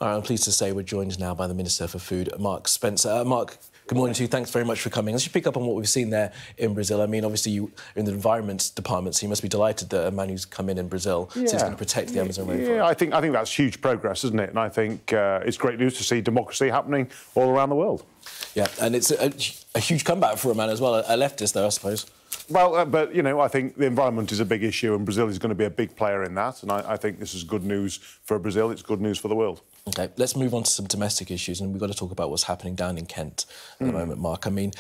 All right, I'm pleased to say we're joined now by the Minister for Food, Mark Spencer. Mark, good morning to you. Thanks very much for coming. Let's just pick up on what we've seen there in Brazil. I mean, obviously, you are in the Environment Department, so you must be delighted that a man who's come in Brazil says he's going to protect the Amazon rainforest. Yeah, I think that's huge progress, isn't it? And I think it's great news to see democracy happening all around the world. Yeah, and it's a huge comeback for a man as well, a leftist, though, I suppose. Well, but, you know, I think the environment is a big issue and Brazil is going to be a big player in that. And I think this is good news for Brazil. It's good news for the world. OK, let's move on to some domestic issues, and we've got to talk about what's happening down in Kent at the moment, Mark. I mean,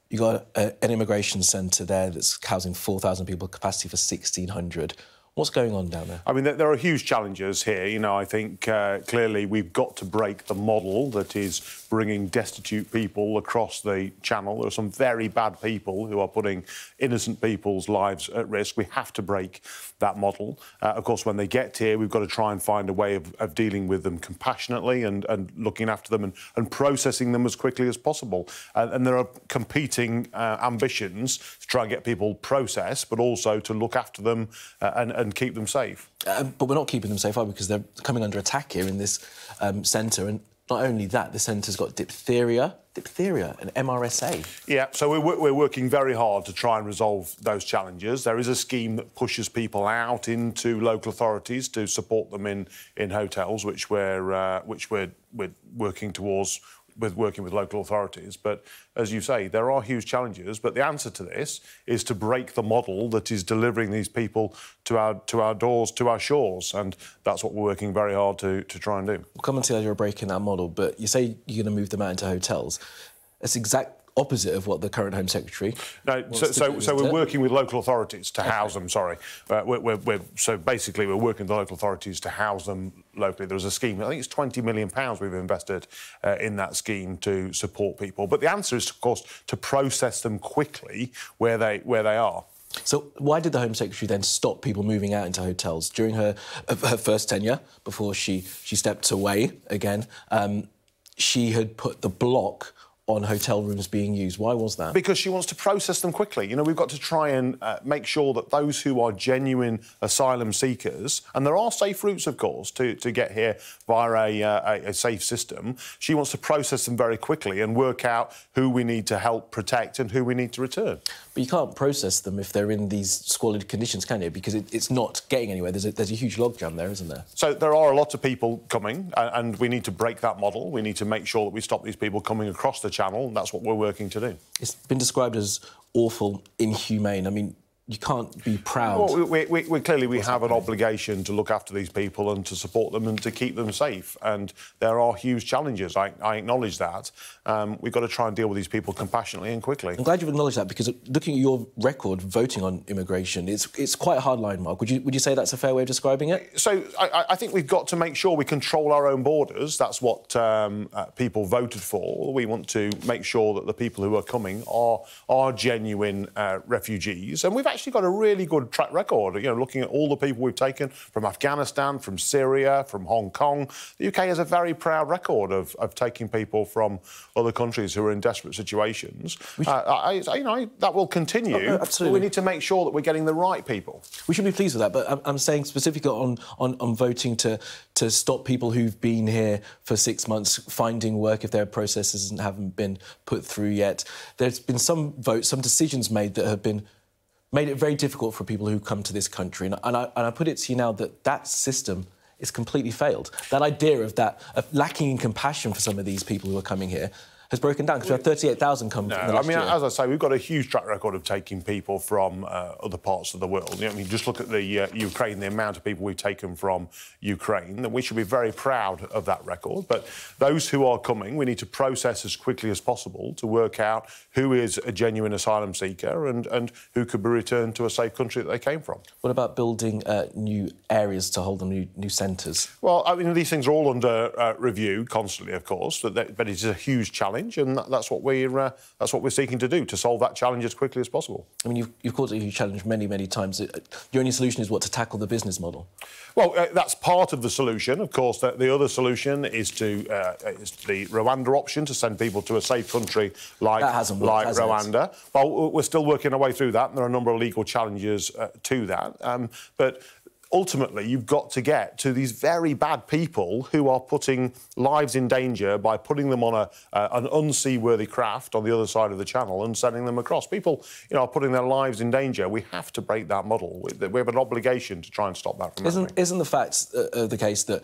you've got an immigration centre there that's housing 4,000 people, capacity for 1,600. What's going on down there? I mean, there are huge challenges here. You know, I think clearly we've got to break the model that is bringing destitute people across the channel. There are some very bad people who are putting innocent people's lives at risk. We have to break that model. Of course, when they get here, we've got to try and find a way of dealing with them compassionately and looking after them and processing them as quickly as possible. And there are competing ambitions to try and get people processed, but also to look after them and keep them safe. But we're not keeping them safe, are we? Because they're coming under attack here in this centre. And not only that, the centre's got diphtheria and MRSA. Yeah, so we're working very hard to try and resolve those challenges. There is a scheme that pushes people out into local authorities to support them in hotels, which we're working towards working with local authorities. But as you say, there are huge challenges. But the answer to this is to break the model that is delivering these people to our doors, to our shores, and that's what we're working very hard to try and do. We'll come and see how you're breaking that model. But you say you're going to move them out into hotels. That's exact opposite of what the current Home Secretary. No, so we're working with local authorities to house them. Sorry, so basically we're working with the local authorities to house them locally. There's a scheme. I think it's £20 million we've invested in that scheme to support people. But the answer is, of course, to process them quickly where they are. So why did the Home Secretary then stop people moving out into hotels during her first tenure before she stepped away again? She had put the block on hotel rooms being used. Why was that? Because she wants to process them quickly. You know, we've got to try and make sure that those who are genuine asylum seekers, and there are safe routes, of course, to get here via a safe system, she wants to process them very quickly and work out who we need to help protect and who we need to return. But you can't process them if they're in these squalid conditions, can you? Because it's not getting anywhere. There's a huge logjam there, isn't there? So there are a lot of people coming, and we need to break that model. We need to make sure that we stop these people coming across the channel, and that's what we're working to do. It's been described as awful, inhumane. I mean, you can't be proud. Well, we clearly have an obligation to look after these people and to support them and to keep them safe. And there are huge challenges. I acknowledge that. We've got to try and deal with these people compassionately and quickly. I'm glad you've acknowledged that, because looking at your record voting on immigration, it's quite a hard line, Mark. Would you say that's a fair way of describing it? So I think we've got to make sure we control our own borders. That's what people voted for. We want to make sure that the people who are coming are genuine refugees. And we've actually got a really good track record, you know, looking at all the people we've taken from Afghanistan, from Syria, from Hong Kong. The UK has a very proud record of taking people from other countries who are in desperate situations. That will continue. Oh, absolutely. But we need to make sure that we're getting the right people. We should be pleased with that, but I'm saying specifically on voting to stop people who've been here for 6 months finding work if their processes haven't been put through yet. There's been some votes, some decisions made that have made it very difficult for people who come to this country. And I put it to you now that system is completely failed. That idea of lacking in compassion for some of these people who are coming here has broken down, because we had 38,000 come in the last year. As I say, we've got a huge track record of taking people from other parts of the world. You know, I mean, just look at the Ukraine, the amount of people we've taken from Ukraine, and we should be very proud of that record. But those who are coming, we need to process as quickly as possible to work out who is a genuine asylum seeker and who could be returned to a safe country that they came from. What about building new areas to hold them, new centres? Well, I mean, these things are all under review constantly, of course, but it is a huge challenge. And that's what we're seeking to do, to solve that challenge as quickly as possible. I mean, you've called it a huge challenge many times. Your only solution is what? To tackle the business model? Well, that's part of the solution. Of course, the other solution is the Rwanda option, to send people to a safe country like Rwanda. Well, we're still working our way through that, and there are a number of legal challenges to that. But ultimately, you've got to get to these very bad people who are putting lives in danger by putting them on an unseaworthy craft on the other side of the channel and sending them across. People, are putting their lives in danger. We have to break that model. We have an obligation to try and stop that from happening. Isn't the fact the case that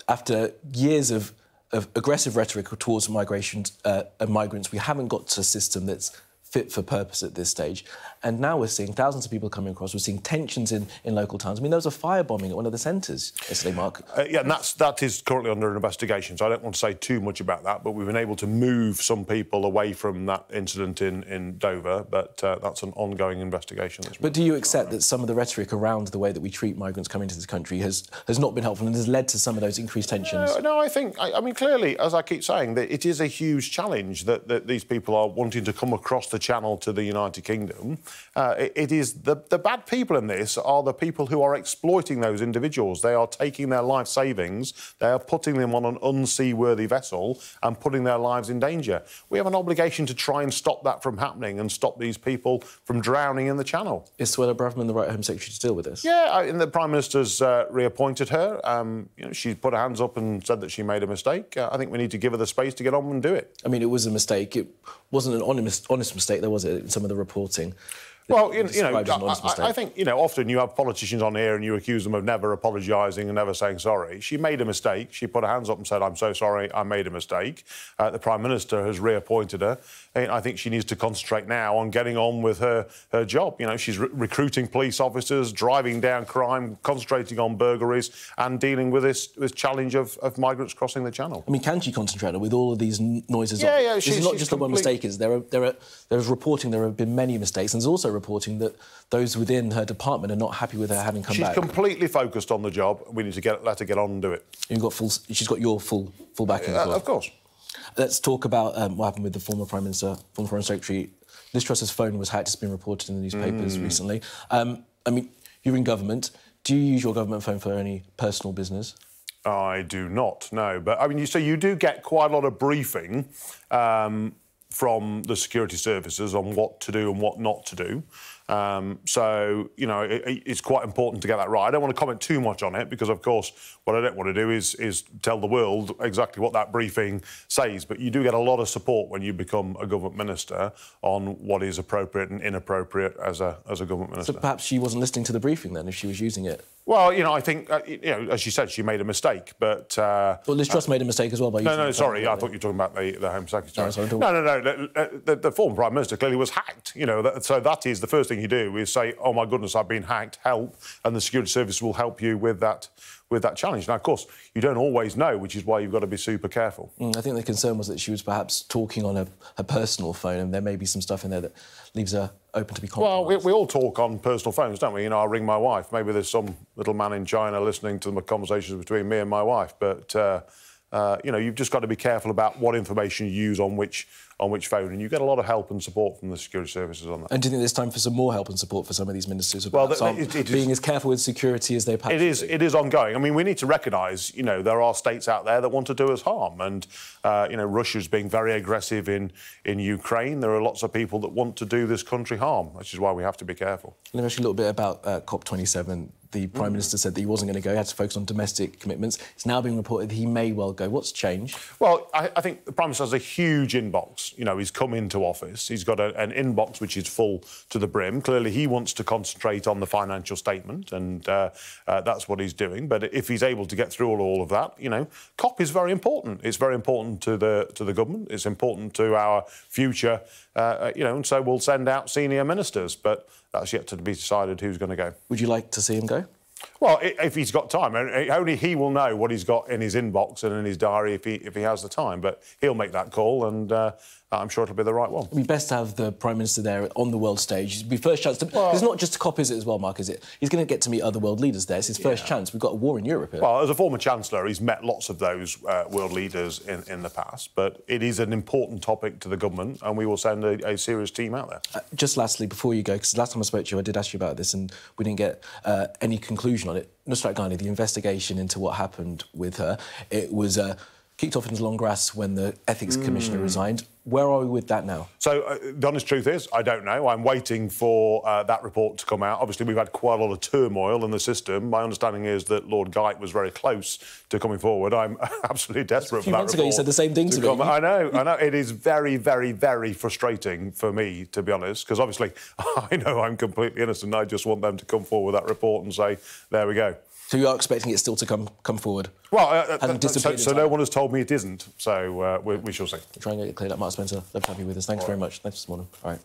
after years of aggressive rhetoric towards migration and migrants, we haven't got to a system that's fit for purpose at this stage? And now we're seeing thousands of people coming across. We're seeing tensions in local towns. I mean, there was a firebombing at one of the centres yesterday, Mark. Yeah, and that is currently under investigation, so I don't want to say too much about that, but we've been able to move some people away from that incident in Dover, but that's an ongoing investigation. But do you accept that some of the rhetoric around the way that we treat migrants coming into this country has not been helpful and has led to some of those increased tensions? No, I mean, clearly, as I keep saying, that it is a huge challenge that these people are wanting to come across the channel to the United Kingdom. It is the bad people in this are the people who are exploiting those individuals. They are taking their life savings, they are putting them on an unseaworthy vessel and putting their lives in danger. We have an obligation to try and stop that from happening and stop these people from drowning in the channel. Is Suella Braverman the right Home Secretary to deal with this? Yeah, and the Prime Minister's reappointed her. She put her hands up and said that she made a mistake. I think we need to give her the space to get on and do it. I mean, it was a mistake. It wasn't an honest mistake, though, was it, in some of the reporting? Well, I think, often you have politicians on here and you accuse them of never apologising and never saying sorry. She made a mistake. She put her hands up and said, I'm so sorry, I made a mistake. The Prime Minister has reappointed her. I think she needs to concentrate now on getting on with her job. She's recruiting police officers, driving down crime, concentrating on burglaries and dealing with this challenge of migrants crossing the channel. I mean, can she concentrate on with all of these noises? Yeah. This is not just the one mistake. There's reporting there have been many mistakes, and there's also reporting that those within her department are not happy with her having come back. She's completely focused on the job. We need to let her get on and do it. She's got your full backing as well. Of course. Let's talk about what happened with the former Prime Minister, former Foreign Secretary. Liz Truss's phone was hacked. It's been reported in the newspapers recently. I mean, you're in government. Do you use your government phone for any personal business? I do not, no. But, I mean, so you do get quite a lot of briefing from the security services on what to do and what not to do. So, it's quite important to get that right. I don't want to comment too much on it because, of course, what I don't want to do is tell the world exactly what that briefing says. But you do get a lot of support when you become a government minister on what is appropriate and inappropriate as a government minister. So perhaps she wasn't listening to the briefing then if she was using it? Well, I think, as she said, she made a mistake, but... Well, Liz Truss made a mistake as well by using... No, sorry, I thought you were talking about the Home Secretary. No, the former Prime Minister clearly was hacked, so that is the first thing you do, is say, oh, my goodness, I've been hacked, help, and the security service will help you with that challenge. Now, of course, you don't always know, which is why you've got to be super careful. I think the concern was that she was perhaps talking on her personal phone, and there may be some stuff in there that leaves her open to be compromised. Well, we all talk on personal phones, don't we? I ring my wife. Maybe there's some little man in China listening to the conversations between me and my wife, but... you've just got to be careful about what information you use on which phone, and you get a lot of help and support from the security services on that. And do you think there's time for some more help and support for some of these ministers? Well, being as careful with security as they perhaps It is ongoing. I mean, we need to recognise, there are states out there that want to do us harm, and Russia's being very aggressive in Ukraine. There are lots of people that want to do this country harm, which is why we have to be careful. Let me ask you a little bit about COP27. The Prime Minister said that he wasn't going to go. He had to focus on domestic commitments. It's now being reported that he may well go. What's changed? Well, I think the Prime Minister has a huge inbox. He's come into office. He's got an inbox which is full to the brim. Clearly, he wants to concentrate on the financial statement, and that's what he's doing. But if he's able to get through all of that, COP is very important. It's very important to the government. It's important to our future, and so we'll send out senior ministers. But that's yet to be decided who's going to go. Would you like to see him go? Well, if he's got time. Only he will know what he's got in his inbox and in his diary if he has the time. But he'll make that call, and I'm sure it'll be the right one. It'd be best to have the Prime Minister there on the world stage. It'd be first chance to... Well, it's not just a COP, is it, as well, Mark, is it? He's going to get to meet other world leaders there. It's his first chance. We've got a war in Europe here. Well, as a former Chancellor, he's met lots of those world leaders in the past, but it is an important topic to the government, and we will send a serious team out there. Just lastly, before you go, because last time I spoke to you, I did ask you about this, and we didn't get any conclusion on it. Nusrat Ghani, the investigation into what happened with her, it was kicked off into long grass when the Ethics Commissioner resigned. Where are we with that now? So the honest truth is, I don't know. I'm waiting for that report to come out. Obviously, we've had quite a lot of turmoil in the system. My understanding is that Lord Geidt was very close to coming forward. I'm absolutely desperate for that report. A few months ago, you said the same thing to me. I know. It is very, very, very frustrating for me, to be honest, because obviously I know I'm completely innocent. I just want them to come forward with that report and say, there we go. So you are expecting it still to come forward? Well, so no one has told me it isn't. So we shall see. We're trying to get it cleared up. Mark Spencer, love to have you with us. Thanks very much. Thanks this morning. All right.